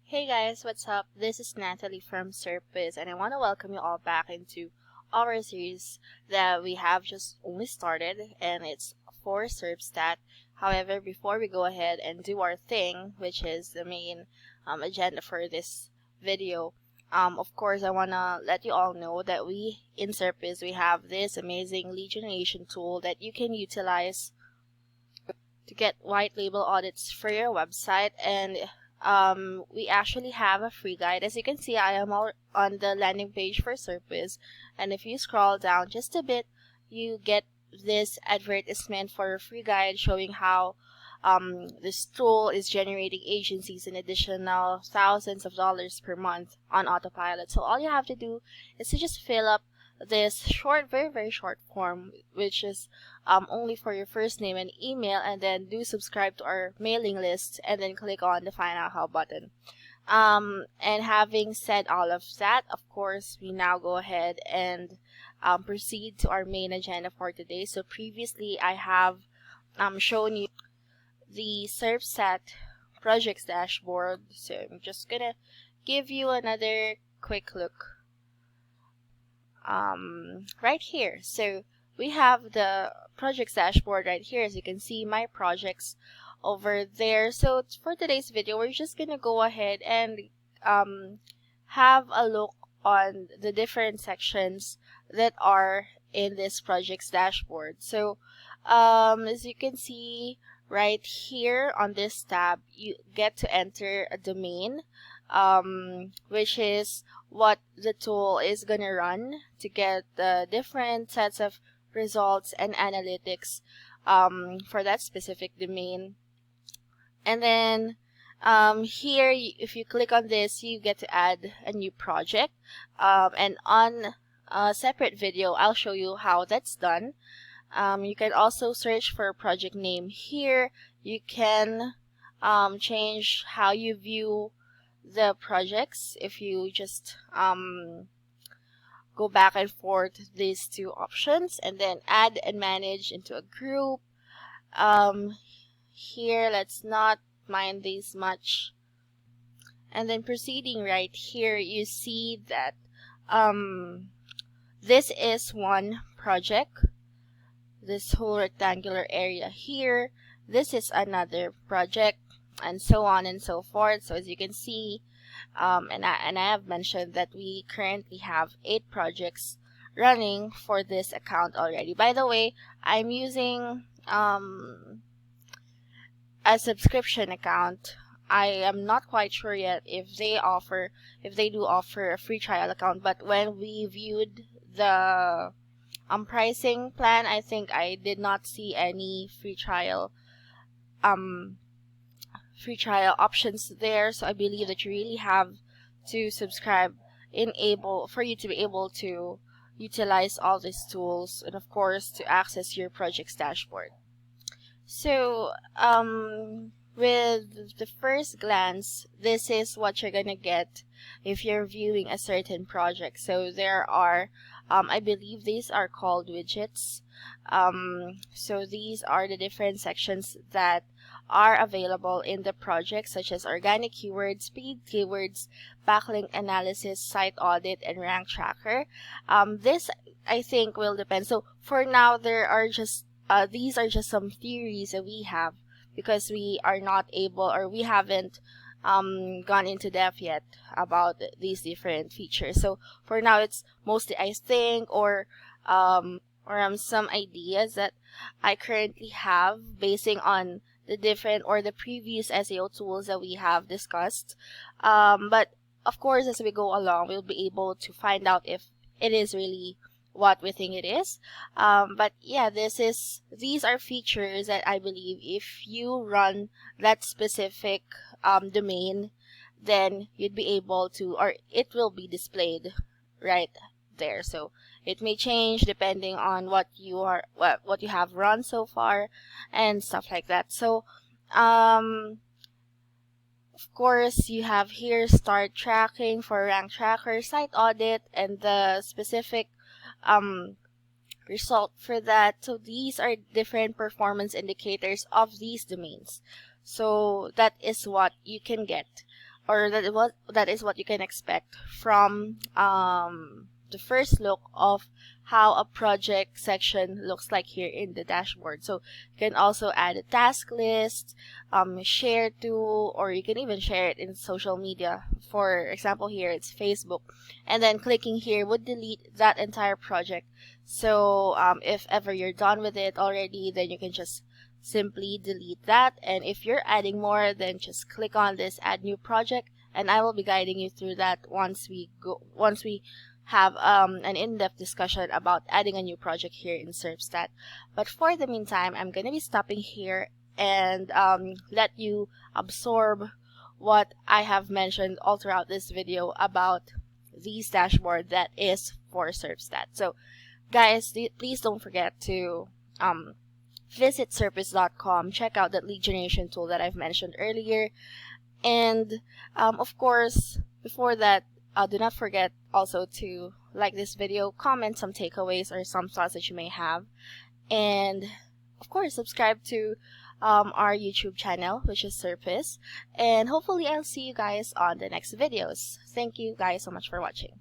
Hey guys, what's up? This is Natalie from Serpstat, and I want to welcome you all back into our series that we have just only started, and it's for Serpstat. However, before we go ahead and do our thing, which is the main agenda for this video, of course, I want to let you all know that we in Serpstat, we have this amazing lead generation tool that you can utilize to get white label audits for your website. And we actually have a free guide. As you can see, I am all on the landing page for Serpstat, and if you scroll down just a bit, you get this advertisement for a free guide showing how this tool is generating agencies an additional thousands of dollars per month on autopilot. So all you have to do is to just fill up this short, very short form, which is only for your first name and email, and then do subscribe to our mailing list, and then click on the Find Out How button. And having said all of that, of course, we now go ahead and proceed to our main agenda for today. So previously, I have shown you the Serpstat projects dashboard. So I'm just gonna give you another quick look right here. So we have the projects dashboard right here. As you can see, my projects over there. So for today's video, we're just gonna go ahead and have a look on the different sections that are in this projects dashboard. So as you can see right here on this tab, you get to enter a domain, which is what the tool is gonna run to get the different sets of results and analytics for that specific domain. And then here, if you click on this, you get to add a new project, and on a separate video I'll show you how that's done. You can also search for a project name here. You can change how you view the projects if you just go back and forth these two options, and then add and manage into a group. Here, let's not mind these much. And then proceeding right here, you see that this is one project. This whole rectangular area here, this is another project, and so on and so forth. So as you can see, and I have mentioned that we currently have 8 projects running for this account already. By the way, I'm using a subscription account. I am not quite sure yet if they do offer a free trial account, but when we viewed the pricing plan, I think I did not see any free trial options there. So I believe that you really have to subscribe for you to be able to utilize all these tools, and of course to access your project's dashboard. So with the first glance, this is what you're gonna get if you're viewing a certain project. So there are I believe these are called widgets. So these are the different sections that are available in the project, such as organic keywords, paid keywords, backlink analysis, site audit, and rank tracker. This I think will depend. So for now, there are just these are just some theories that we have, because we are not able, or we haven't gone into depth yet about these different features. So for now, it's mostly I think, or some ideas that I currently have basing on the different or the previous SEO tools that we have discussed. But of course, as we go along, we'll be able to find out if it is really what we think it is. But yeah, these are features that I believe if you run that specific domain, then you'd be able to, or it will be displayed right there. So it may change depending on what you have run so far and stuff like that. So of course, you have here start tracking for rank tracker, site audit, and the specific result for that. So these are different performance indicators of these domains. So that is what you can get or that is what you can expect from the first look of how a project section looks like here in the dashboard. So you can also add a task list, share to, or you can even share it in social media. For example, here it's Facebook, and then clicking here would delete that entire project. So if ever you're done with it already, then you can just simply delete that. And if you're adding more, then just click on this add new project, and I will be guiding you through that once we have an in-depth discussion about adding a new project here in Serpstat. But for the meantime, I'm going to be stopping here and let you absorb what I have mentioned all throughout this video about this dashboard that is for Serpstat. So guys, please don't forget to visit serpstat.com, check out that lead generation tool that I've mentioned earlier, and of course, before that, do not forget also to like this video, comment some takeaways or some thoughts that you may have, and of course subscribe to our YouTube channel, which is Serpis, and hopefully I'll see you guys on the next videos. Thank you guys so much for watching.